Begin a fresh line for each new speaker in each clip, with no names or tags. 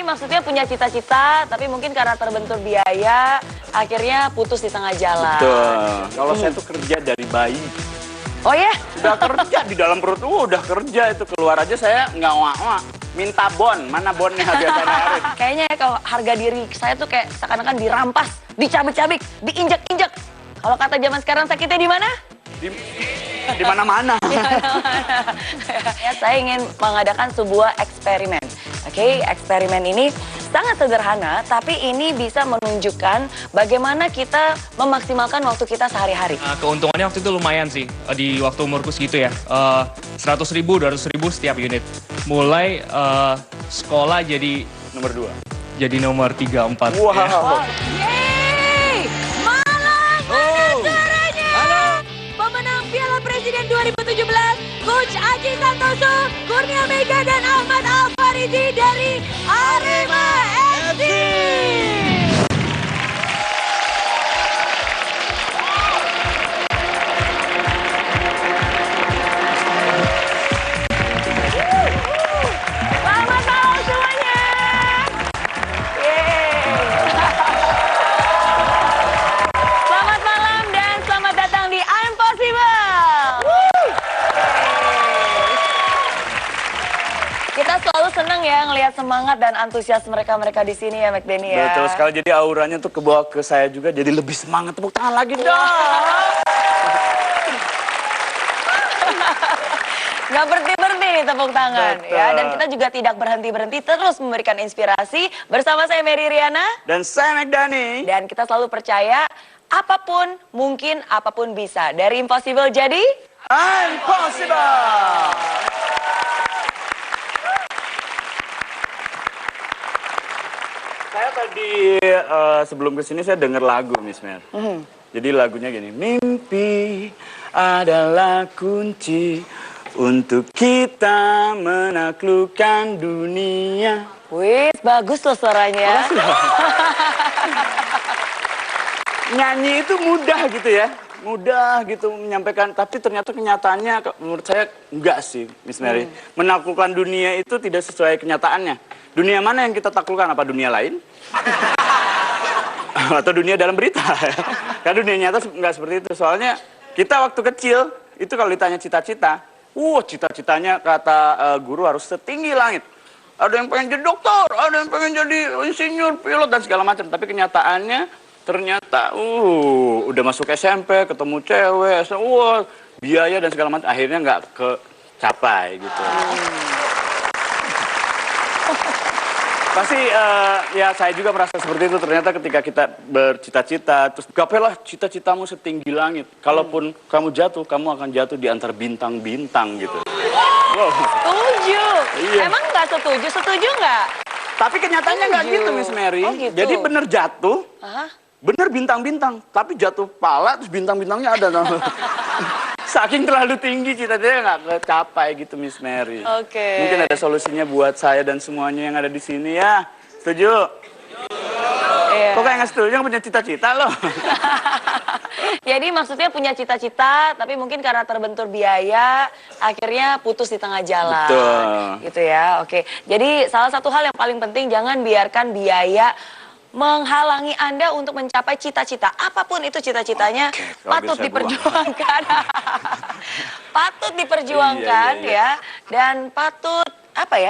maksudnya punya cita-cita, tapi mungkin karena terbentur biaya, akhirnya putus di tengah jalan.
Betul. Kalau saya tuh kerja dari bayi.
Oh ya?
Udah kerja di dalam perut, udah kerja itu. Keluar aja saya nggak wak-wak. Minta bon, mana bonnya biasanya Arif?
Kayaknya ya kalau harga diri saya tuh kayak seakan-akan dirampas, dicabik-cabik, diinjak-injak. Kalau kata zaman sekarang sakitnya di mana?
Di mana-mana.
Ya, saya ingin mengadakan sebuah eksperimen. Oke, eksperimen ini sangat sederhana, tapi ini bisa menunjukkan bagaimana kita memaksimalkan waktu kita sehari-hari.
Keuntungannya waktu itu lumayan sih, di waktu umurku segitu ya. 100.000, 200.000 setiap unit. Mulai sekolah jadi
Nomor 2.
jadi nomor 3, 4.
Wow.
Ya.
Yeay! Malang mana caranya?
Halo.
Pemenang Piala Presiden 2017, Coach Aji Santoso, Kurnia Mega dan Ahmad Al-Farizi dari Arema FC. Selamat malam semuanya. Yeay. Selamat malam dan selamat datang di I'm Possible. Kita selalu senang ya ngelihat semangat dan antusias mereka-mereka di sini ya, McDenny ya.
Betul sekali, jadi auranya tuh kebawa ke saya juga, jadi lebih semangat. Tepuk tangan lagi dong.
Nggak berhenti-berhenti nih tepuk tangan.
Betul.
Ya, dan kita juga tidak berhenti-berhenti terus memberikan inspirasi. Bersama saya Mary Riana.
Dan saya McDenny.
Dan kita selalu percaya apapun mungkin, apapun bisa. Dari impossible jadi
I'm Possible. Saya tadi sebelum kesini saya dengar lagu, Miss Mer. Jadi lagunya gini, mimpi adalah kunci untuk kita menaklukkan dunia.
wih, bagus loh suaranya.
Nyanyi itu mudah gitu ya, mudah gitu menyampaikan, tapi ternyata kenyataannya menurut saya enggak sih, Miss Mary. Menaklukkan dunia itu tidak sesuai kenyataannya. Dunia mana yang kita taklukkan? Apa dunia lain? Atau dunia dalam berita? Karena dunia nyata nggak seperti itu. Soalnya kita waktu kecil itu kalau ditanya cita-cita, cita-citanya kata guru harus setinggi langit. Ada yang pengen jadi dokter, ada yang pengen jadi insinyur, pilot dan segala macam. Tapi kenyataannya ternyata udah masuk SMP, ketemu cewek, biaya dan segala macam. Akhirnya nggak kecapai gitu. Pasti ya saya juga merasa seperti itu. Ternyata ketika kita bercita-cita, terus gapailah cita-citamu setinggi langit. Kalaupun kamu jatuh, kamu akan jatuh di antara bintang-bintang gitu. Wow.
Setuju.
Iya.
Emang nggak setuju? Setuju nggak?
Tapi kenyataannya nggak gitu, Miss Mary.
Oh, gitu.
Jadi bener jatuh,
Hah?
bener bintang-bintang. Tapi jatuh pala, terus bintang-bintangnya ada. Saking terlalu tinggi cita-citanya nggak kecapai gitu, Miss Mary.
Oke.
Mungkin ada solusinya buat saya dan semuanya yang ada di sini ya. Setuju?
Iya.
Kok kayak nggak setuju yang punya cita-cita loh?
Jadi maksudnya punya cita-cita, tapi mungkin karena terbentur biaya, akhirnya putus di tengah jalan.
Betul.
Gitu ya, oke. Jadi salah satu hal yang paling penting, jangan biarkan biaya menghalangi Anda untuk mencapai cita-cita. Apapun itu cita-citanya, patut diperjuangkan. Patut diperjuangkan
Iya.
ya, dan patut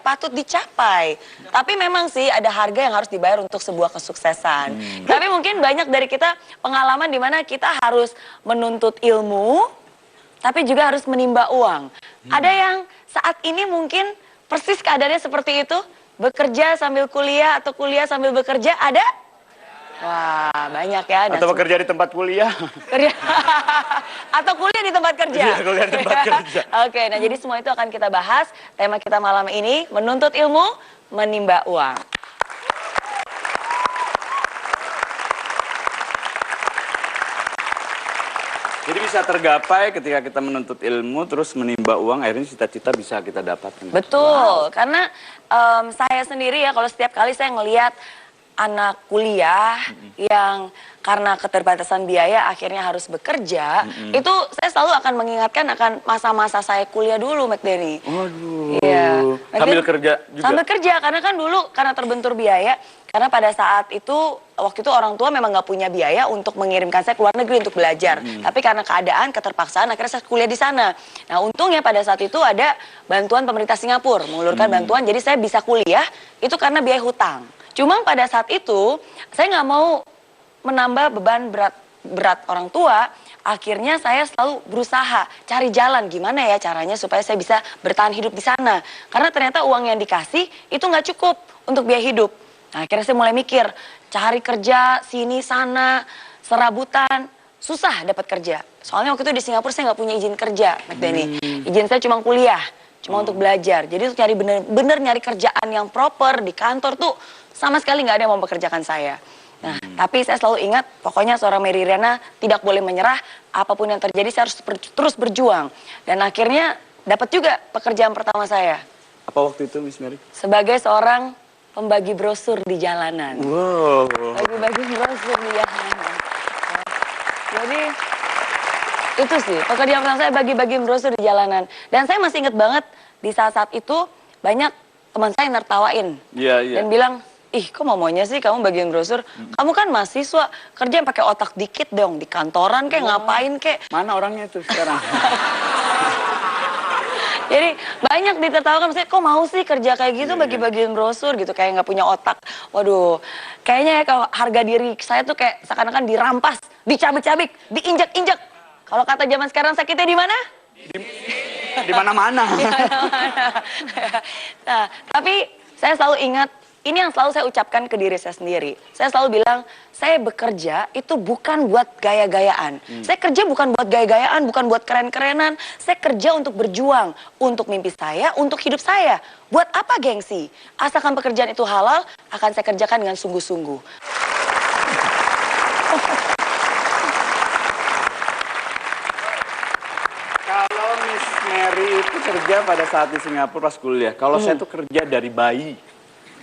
patut dicapai. Tapi memang sih ada harga yang harus dibayar untuk sebuah kesuksesan. Tapi mungkin banyak dari kita pengalaman di mana kita harus menuntut ilmu, tapi juga harus menimba uang. Ada yang saat ini mungkin persis keadaannya seperti itu, bekerja sambil kuliah atau kuliah sambil bekerja, ada? Wah, banyak ya.
Atau bekerja di tempat kuliah.
Atau kuliah di tempat kerja.
Iya, kuliah di tempat kerja.
Oke, nah jadi semua itu akan kita bahas. Tema kita malam ini, menuntut ilmu, menimba uang.
Jadi bisa tergapai ketika kita menuntut ilmu, terus menimba uang, akhirnya cita-cita bisa kita dapatkan.
Betul, karena saya sendiri ya, kalau setiap kali saya ngelihat anak kuliah yang karena keterbatasan biaya akhirnya harus bekerja, itu saya selalu akan mengingatkan akan masa-masa saya kuliah dulu, McDenny.
Waduh.
Iya.
Sambil kerja juga?
Sambil kerja, karena kan dulu karena terbentur biaya, karena pada saat itu, waktu itu orang tua memang nggak punya biaya untuk mengirimkan saya ke luar negeri untuk belajar. Tapi karena keadaan, keterpaksaan, akhirnya saya kuliah di sana. Nah untungnya pada saat itu ada bantuan pemerintah Singapura, mengulurkan bantuan, jadi saya bisa kuliah, itu karena biaya hutang. Cuma pada saat itu, saya nggak mau menambah beban berat orang tua, akhirnya saya selalu berusaha cari jalan gimana ya caranya supaya saya bisa bertahan hidup di sana. Karena ternyata uang yang dikasih itu nggak cukup untuk biaya hidup. Nah, akhirnya saya mulai mikir, cari kerja sini sana, serabutan, susah dapat kerja. Soalnya waktu itu di Singapura saya nggak punya izin kerja, McDenny. Izin saya cuma kuliah, cuma untuk belajar. Jadi untuk nyari bener-bener nyari kerjaan yang proper di kantor tuh sama sekali nggak ada yang mau mempekerjakan saya. Nah, tapi saya selalu ingat, pokoknya seorang Mary Riana tidak boleh menyerah, apapun yang terjadi saya harus terus berjuang. Dan akhirnya dapat juga pekerjaan pertama saya.
Apa waktu itu, Miss Mary?
Sebagai seorang pembagi brosur di jalanan.
Wow.
Bagi-bagi brosur di jalanan. Jadi, itu sih, pekerjaan pertama saya bagi-bagi brosur di jalanan. Dan saya masih ingat banget, di saat-saat itu banyak teman saya yang nertawain.
Iya.
Dan bilang, ih kok maunya sih kamu bagian brosur? Kamu kan mahasiswa, kerja yang pakai otak dikit dong, di kantoran kayak ngapain kayak.
Mana orangnya itu sekarang?
Jadi banyak ditertawakan, maksudnya kok mau sih kerja kayak gitu bagi-bagian brosur gitu, kayak nggak punya otak. Waduh, kayaknya ya kalau harga diri saya tuh kayak seakan-akan dirampas, dicabik-cabik, diinjak-injak. Kalau kata zaman sekarang sakitnya di mana?
Di mana-mana.
Nah, tapi saya selalu ingat, ini yang selalu saya ucapkan ke diri saya sendiri. Saya selalu bilang, saya bekerja itu bukan buat gaya-gayaan. Saya kerja bukan buat gaya-gayaan, bukan buat keren-kerenan. Saya kerja untuk berjuang, untuk mimpi saya, untuk hidup saya. Buat apa gengsi? Asalkan pekerjaan itu halal, akan saya kerjakan dengan sungguh-sungguh.
Kalau Miss Mary itu kerja pada saat di Singapura pas kuliah. Kalau saya tuh kerja dari bayi.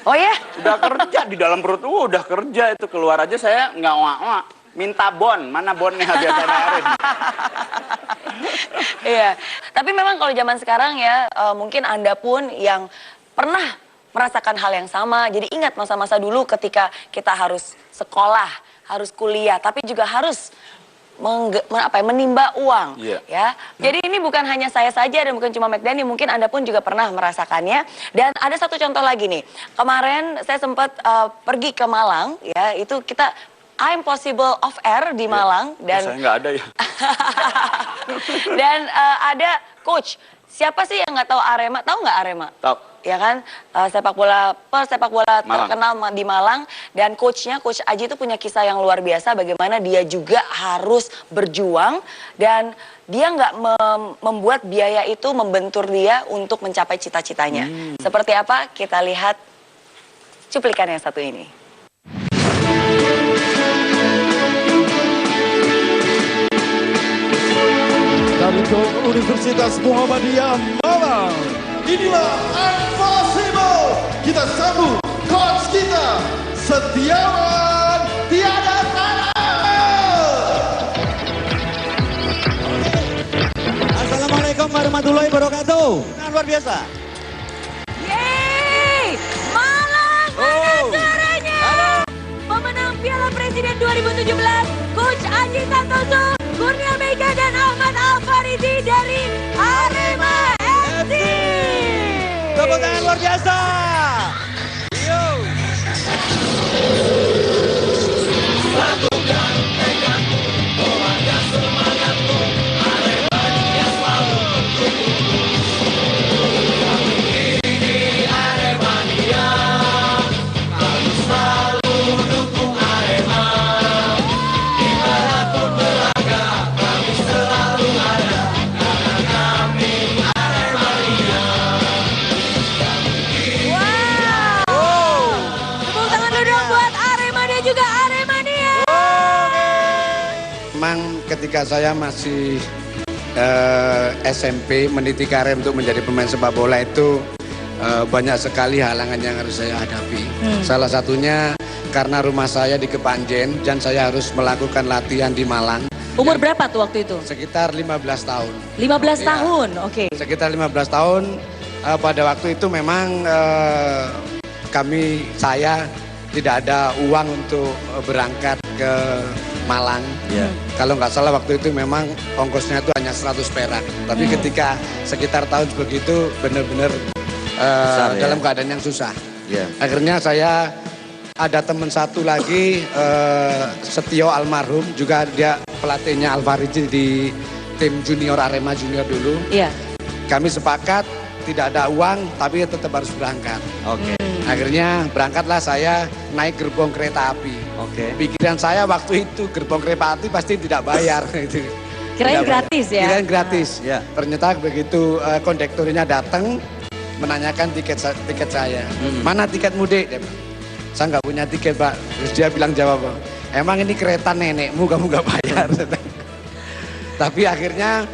Oh ya?
Udah kerja di dalam perut, udah kerja itu keluar aja saya nggak wak-wak. Minta bon, mana bonnya biar saya bayarin.
Iya, tapi memang kalau zaman sekarang ya, mungkin Anda pun yang pernah merasakan hal yang sama. Jadi ingat masa-masa dulu ketika kita harus sekolah, harus kuliah, tapi juga harus menimba uang, ya. Jadi ini bukan hanya saya saja dan bukan cuma McDenny, mungkin Anda pun juga pernah merasakannya. Dan ada satu contoh lagi nih. Kemarin saya sempat pergi ke Malang, ya. Itu kita I'm Possible Off Air di Malang dan
saya nggak ada ya.
dan ada coach. Siapa sih yang nggak tahu Arema? Tahu nggak Arema?
Tahu.
Ya kan, sepak bola terkenal di Malang, dan coachnya, Coach Aji itu punya kisah yang luar biasa bagaimana dia juga harus berjuang dan dia nggak membuat biaya itu membentur dia untuk mencapai cita-citanya. Seperti apa? Kita lihat cuplikan yang satu ini.
Dari Universitas Muhammadiyah Malang, inilah Impossible. Kita sambut coach kita, Setiawan Tiada
Assalamualaikum warahmatullahi wabarakatuh. Luar biasa.
Yeay! Malang mana suaranya? Pemenang Piala Presiden 2017, Coach Aji Santoso, Kurnia Mega dan Ahmad Al-Faridi dari Arema FC.
Tepuk tangan luar biasa. Yo.
Memang ketika saya masih SMP meniti karir untuk menjadi pemain sepak bola itu banyak sekali halangan yang harus saya hadapi. Salah satunya karena rumah saya di Kepanjen dan saya harus melakukan latihan di Malang.
Umur berapa tuh waktu itu?
Sekitar 15 tahun.
15
Iya.
tahun, oke.
Sekitar 15 tahun. Pada waktu itu memang saya tidak ada uang untuk berangkat ke Malang. Kalau nggak salah waktu itu memang ongkosnya itu hanya 100 perak. Tapi ketika sekitar tahun begitu benar-benar dalam keadaan yang susah. Akhirnya saya ada teman satu lagi, Setio almarhum, juga dia pelatihnya Alvariji di tim junior Arema Junior dulu.
Iya.
Kami sepakat tidak ada uang tapi tetap harus berangkat. Akhirnya berangkatlah saya naik gerbong kereta api. Pikiran saya waktu itu gerbong kereta api pasti tidak bayar.
Kirain
Tidak
gratis
bayar.
ya?
Kirain gratis. Ternyata begitu kondekturnya datang menanyakan tiket saya. Mana tiket mudik? Dia bilang, saya nggak punya tiket, Pak. Terus dia bilang jawab, emang ini kereta nenekmu, kamu nggak bayar. Tapi akhirnya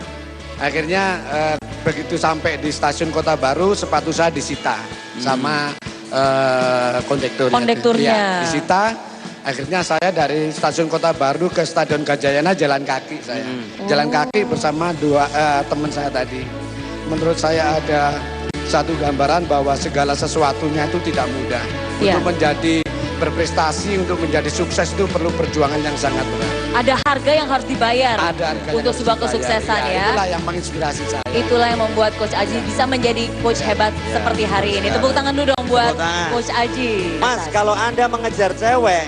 begitu sampai di stasiun Kota Baru, sepatu saya disita sama kondekturnya.
Kondekturnya.
Ya, disita. Akhirnya saya dari stasiun Kota Baru ke Stadion Gajayana jalan kaki saya. Jalan kaki bersama dua teman saya tadi. Menurut saya ada satu gambaran bahwa segala sesuatunya itu tidak mudah.
Iya.
Untuk menjadi berprestasi, untuk menjadi sukses itu perlu perjuangan yang sangat berat.
Ada harga yang harus dibayar
Ada harga yang
untuk
harus
sebuah
dibayar.
kesuksesan ya.
Itulah yang menginspirasi saya.
Itulah yang membuat Coach Aji bisa menjadi coach hebat seperti hari ini. Tepuk tangan dulu dong buat
Tepuk tangan.
Coach Aji.
Mas, kalau Anda mengejar cewek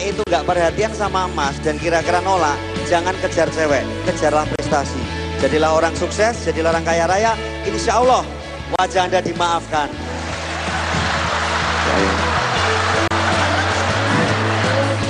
itu nggak perhatian sama Mas dan kira-kira nolak, jangan kejar cewek, kejarlah prestasi. Jadilah orang sukses, jadilah orang kaya raya, insya Allah wajah Anda dimaafkan.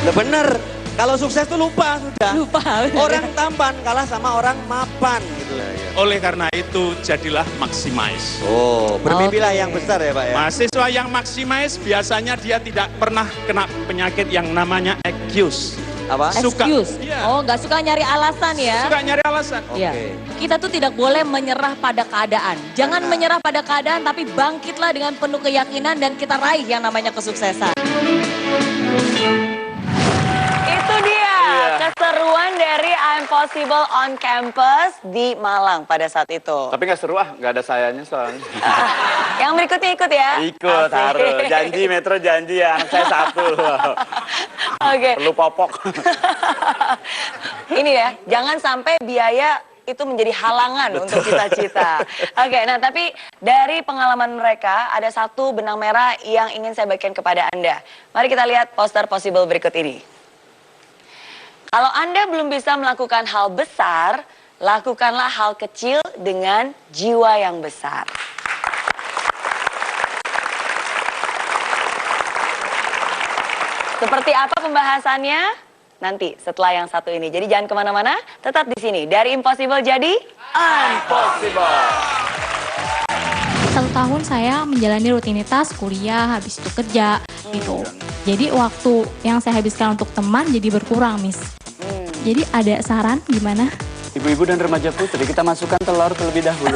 Lah bener, kalau sukses tuh lupa sudah.
Lupa.
Orang tampan kalah sama orang mapan gitu.
Oleh karena itu, jadilah maksimis.
Oh, bermimpilah
Oke.
yang besar ya Pak ya.
Mahasiswa yang maksimis biasanya dia tidak pernah kena penyakit yang namanya excuse.
Apa?
Suka-
Excuse.
Iya.
Oh, nggak suka nyari alasan ya?
Suka nyari alasan.
Iya. Kita tuh tidak boleh menyerah pada keadaan. Jangan menyerah pada keadaan, tapi bangkitlah dengan penuh keyakinan dan kita raih yang namanya kesuksesan. Itu dia keseruan dari I'm Possible on Campus di Malang pada saat itu.
Tapi nggak seru nggak ada sayanya soalnya.
Yang berikutnya ikut ya?
Ikut,
Asik.
harus. Janji, Metro janji ya, anak saya satu.
Oke.
Perlu popok.
Ini ya, jangan sampai biaya itu menjadi halangan untuk cita-cita. Oke, nah tapi dari pengalaman mereka ada satu benang merah yang ingin saya bagikan kepada Anda. Mari kita lihat poster Possible berikut ini. Kalau Anda belum bisa melakukan hal besar, lakukanlah hal kecil dengan jiwa yang besar. Seperti apa pembahasannya? Nanti setelah yang satu ini. Jadi jangan kemana-mana, tetap di sini. Dari impossible jadi
Impossible.
1 tahun saya menjalani rutinitas kuliah, habis itu kerja gitu. Jadi waktu yang saya habiskan untuk teman jadi berkurang, Miss. Jadi ada saran gimana?
Ibu-ibu dan remaja putri, kita masukkan telur terlebih dahulu.